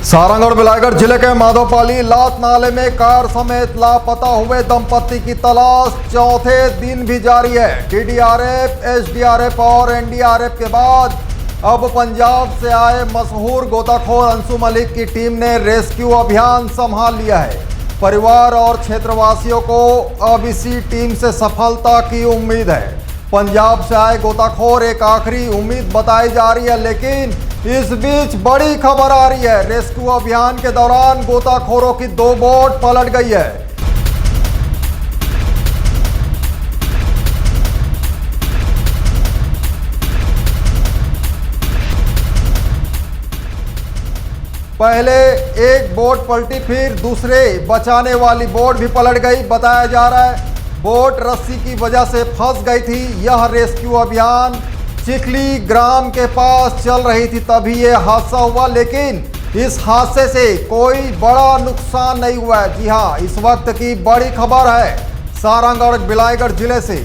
सारंगढ़ बिलाईगढ़ जिले के माधोपाली लात नाले में कार समेत लापता हुए दंपति की तलाश चौथे दिन भी जारी है। डीडीआरएफ, एसडीआरएफ और एनडीआरएफ के बाद अब पंजाब से आए मशहूर गोताखोर अंशु मलिक की टीम ने रेस्क्यू अभियान संभाल लिया है। परिवार और क्षेत्रवासियों को अब इसी टीम से सफलता की उम्मीद है। पंजाब से आए गोताखोर एक आखिरी उम्मीद बताई जा रही है, लेकिन इस बीच बड़ी खबर आ रही है। रेस्क्यू अभियान के दौरान गोताखोरों की 2 बोट पलट गई है। पहले एक बोट पलटी, फिर दूसरे बचाने वाली बोट भी पलट गई। बताया जा रहा है बोट रस्सी की वजह से फंस गई थी। यह रेस्क्यू अभियान चिखली ग्राम के पास चल रही थी, तभी यह हादसा हुआ, लेकिन इस हादसे से कोई बड़ा नुकसान नहीं हुआ है। जी हां, इस वक्त की बड़ी खबर है सारंगढ़ बिलाईगढ़ जिले से।